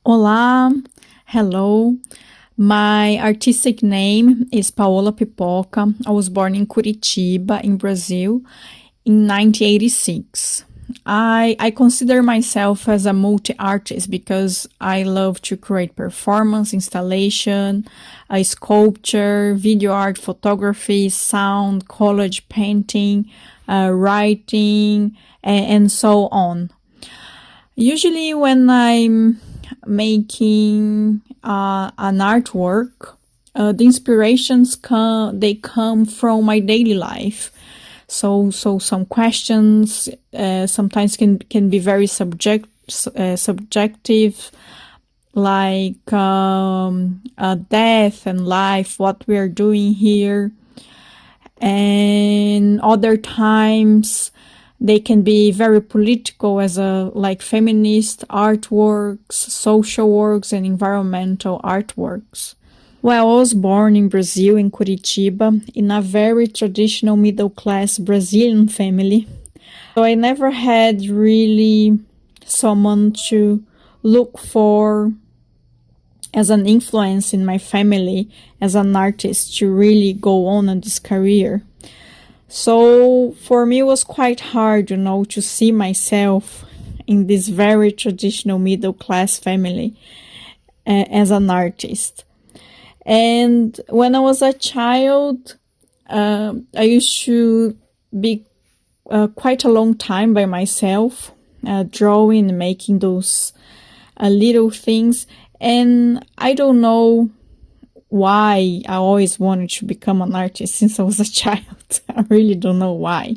Olá, hello. My artistic name is Paola Pipoca. I was born in Curitiba, in Brazil, in 1986. I consider myself as a multi-artist because I love to create performance, installation, sculpture, video art, photography, sound, collage painting, writing, and so on. Usually, when I'm making an artwork, the inspirations come from my daily life. So some questions sometimes can be very subjective, like death and life, what we are doing here, and other times they can be very political, as like feminist artworks, social works, and environmental artworks. Well, I was born in Brazil, in Curitiba, in a very traditional middle-class Brazilian family. So I never had really someone to look for as an influence in my family as an artist to really go on in this career. So for me, it was quite hard, to see myself in this very traditional middle class family as an artist. And when I was a child, I used to be quite a long time by myself, drawing, making those little things. And I don't know why I always wanted to become an artist since I was a child. I really don't know why.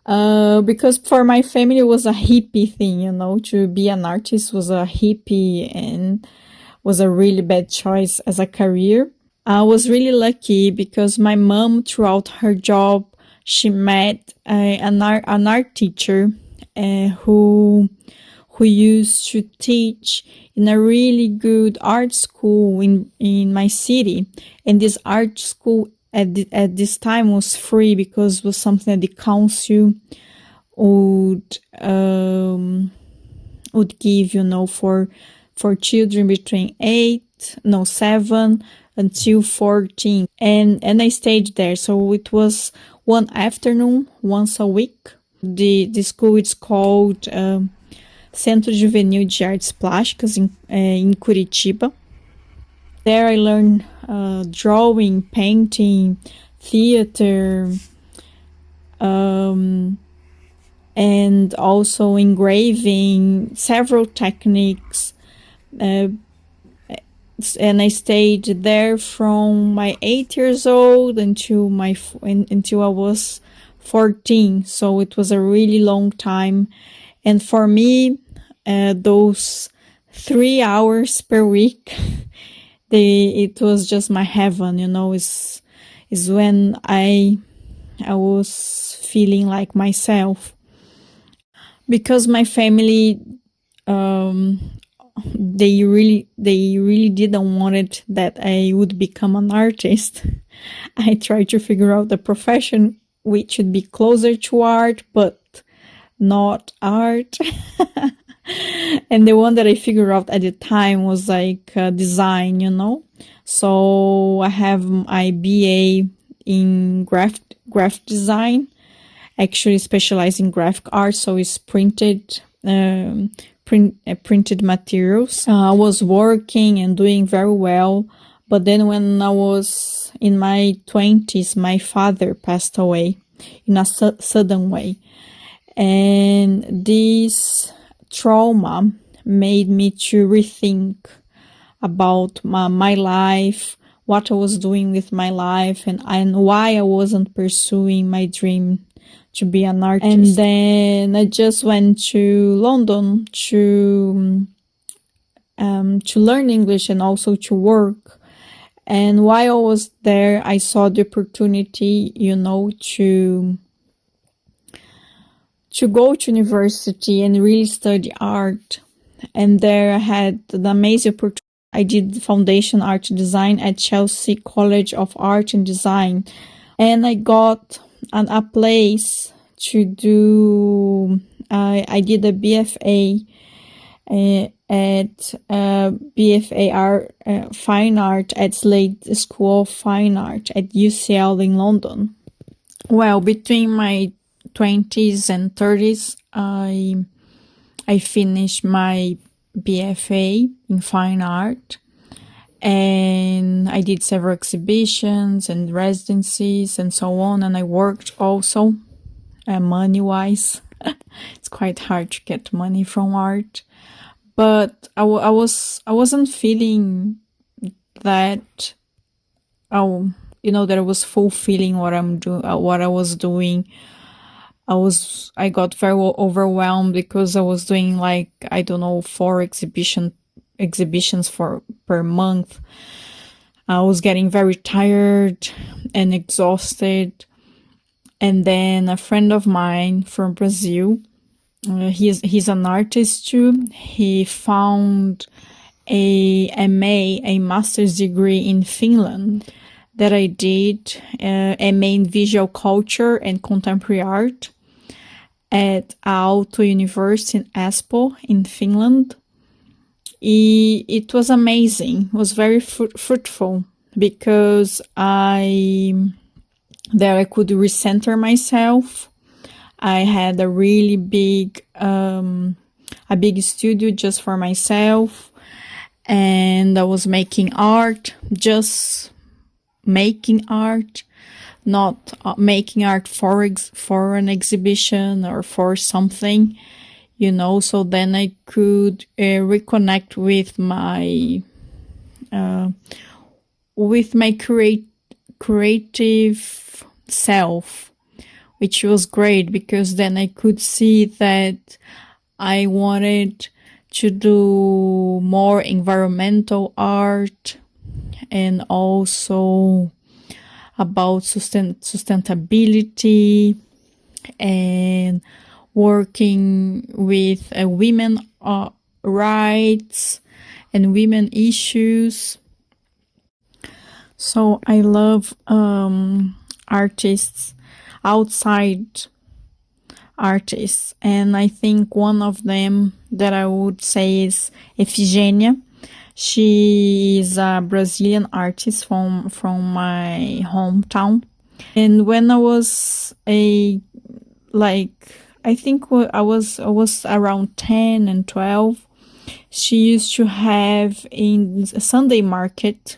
Because for my family, it was a hippie thing, to be an artist was a hippie and was a really bad choice as a career. I was really lucky because my mom, throughout her job, she met an art teacher who used to teach in a really good art school in my city. And this art school at this time was free because it was something that the council would give, for children between 7 until 14. And I stayed there. So it was one afternoon, once a week. The school is called Centro Juvenil de Artes Plásticas in Curitiba. There I learned drawing, painting, theater, and also engraving, several techniques. And I stayed there from my 8 years old until I was 14. So it was a really long time. And for me, those 3 hours per week, it was just my heaven, is when I was feeling like myself. Because my family, they really didn't want it that I would become an artist. I tried to figure out a profession which should be closer to art, but not art. And the one that I figured out at the time was like design, So I have my BA in graphic design, actually specialized in graphic art, so it's printed materials. I was working and doing very well, but then when I was in my 20s, my father passed away in a sudden way. And this trauma made me to rethink about my life, what I was doing with my life, and why I wasn't pursuing my dream to be an artist. And then I just went to London to learn English and also to work. And while I was there, I saw the opportunity, to go to university and really study art. And there I had the amazing opportunity. I did foundation art design at Chelsea College of Art and Design. And I got a place to do, I did a BFA at BFAR Fine Art at Slade School of Fine Art at UCL in London. Well, between my 20s and 30s, I finished my BFA in fine art, and I did several exhibitions and residencies and so on, and I worked also money-wise. It's quite hard to get money from art, but I wasn't feeling that that I was fulfilling what I'm doing, what I was doing. I got very overwhelmed because I was doing like, I don't know, 4 exhibitions per month. I was getting very tired and exhausted. And then a friend of mine from Brazil, he's an artist too. He found a MA, a master's degree in Finland that I did, MA in visual culture and contemporary art at Aalto University in Espoo in Finland. It was amazing. It was very fruitful because I could recenter myself. I had a really big studio just for myself, and I was making art, just making art, not making art for an exhibition or for something, so then I could reconnect with my creative self, which was great because then I could see that I wanted to do more environmental art and also about sustainability and working with women rights and women issues. So I love artists, outside artists, and I think one of them that I would say is Efigenia. She is a Brazilian artist from my hometown. And when I was I think I was around 10 and 12, she used to have in Sunday market,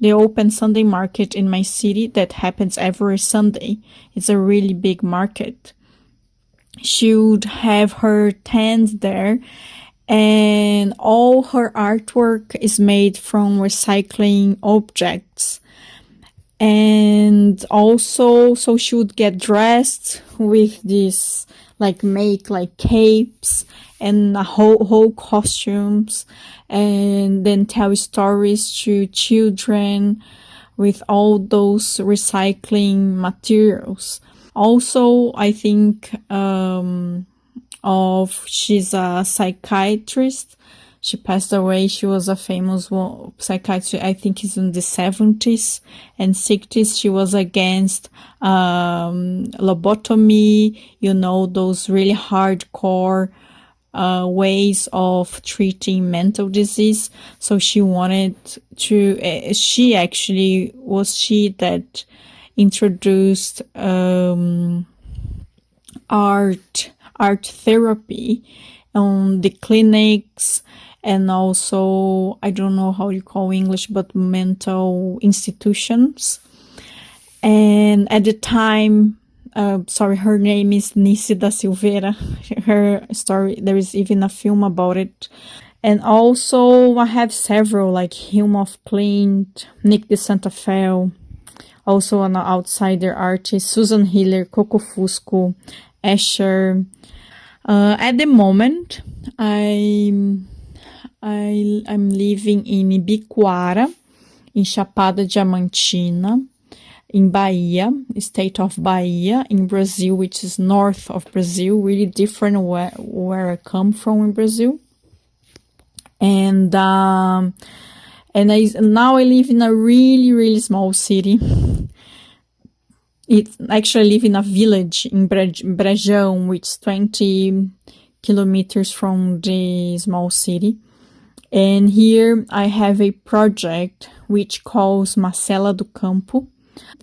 the open Sunday market in my city that happens every Sunday. It's a really big market. She would have her tent there, and all her artwork is made from recycling objects. And also, so she would get dressed with this, make capes and whole costumes, and then tell stories to children with all those recycling materials. Also, I think she's a psychiatrist. She passed away. She was a famous psychiatrist. I think it's in the 70s and 60s. She was against lobotomy, those really hardcore ways of treating mental disease. So she wanted to, she actually was that introduced art therapy on the clinics, and also, I don't know how you call English, but mental institutions. And at the time, her name is Nice da Silveira. Her story, there is even a film about it. And also, I have several, like Hume of Clint, Nick de Santa Fe, also an outsider artist, Susan Hiller, Coco Fusco, Escher. At the moment, I'm living in Ibicoara, in Chapada Diamantina, in Bahia, state of Bahia, in Brazil, which is north of Brazil, really different where I come from in Brazil. And now I live in a really, really small city. I live in a village in Brejão, which is 20 kilometers from the small city. And here I have a project which calls Marcela do Campo,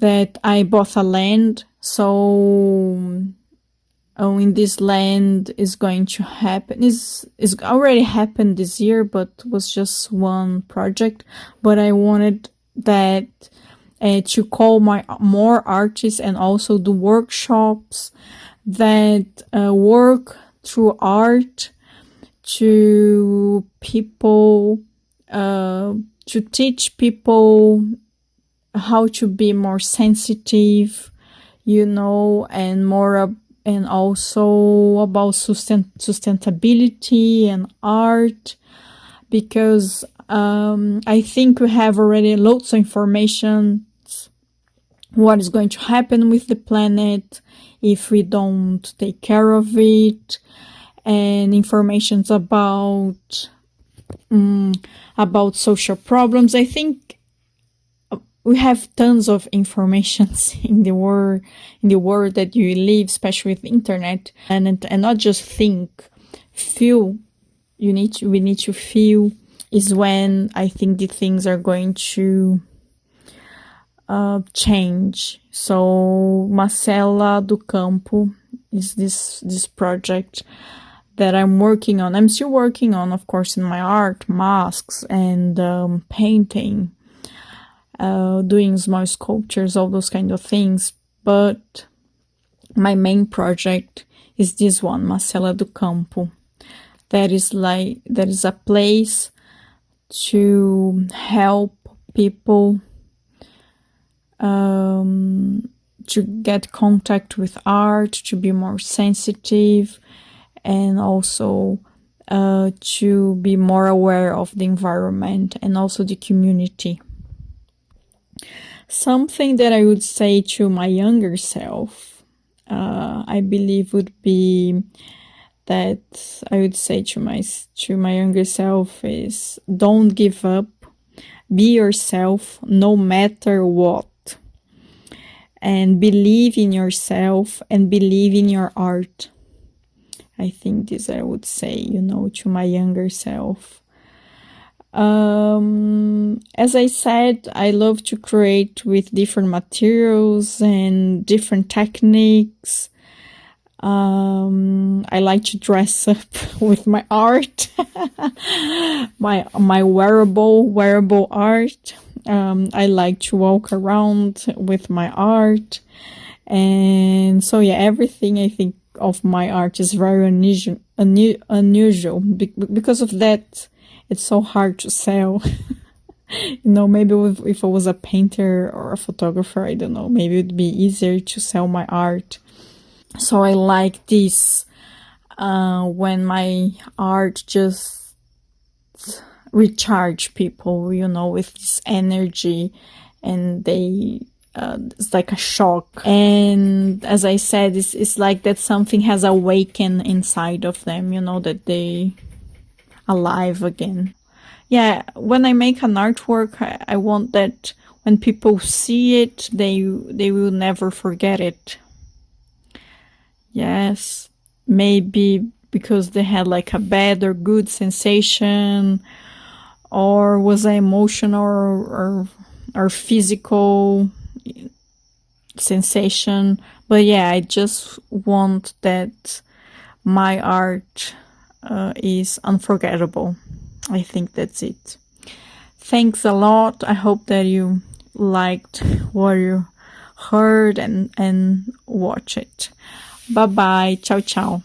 that I bought a land. So in this land is going to happen, is already happened this year, but was just one project. But I wanted that to call more artists and also do workshops that work through art to people, to teach people how to be more sensitive, and more and also about sustainability and art, because I think we have already lots of information what is going to happen with the planet if we don't take care of it, and informations about social problems. I think we have tons of information in the world that you live, especially with the internet, and not just think, feel. We need to feel, is when I think the things are going to change. So Marcela do Campo is this project that I'm working on. I'm still working on, of course, in my art, masks and painting, doing small sculptures, all those kind of things. But my main project is this one, Marcela do Campo. That is a place to help people to get contact with art, to be more sensitive, and also to be more aware of the environment and also the community. Something that I would say to my younger self, I believe, would be that I would say to my younger self is, don't give up, be yourself no matter what, and believe in yourself and believe in your art. I think this I would say, to my younger self. As I said, I love to create with different materials and different techniques. I like to dress up with my art, my wearable art. I like to walk around with my art. And so, yeah, everything I think of my art is very unusual. Because of that, it's so hard to sell. Maybe if I was a painter or a photographer, I don't know, maybe it would be easier to sell my art. So I like this, when my art just recharge people, with this energy, and it's like a shock. And as I said, it's like that something has awakened inside of them, that they alive again. Yeah, when I make an artwork, I want that when people see it, they will never forget it. Yes, maybe because they had like a bad or good sensation, or was an emotional or physical sensation. But yeah, I just want that my art is unforgettable. I think that's it. Thanks a lot. I hope that you liked what you heard and watch it. Bye bye. Ciao, ciao.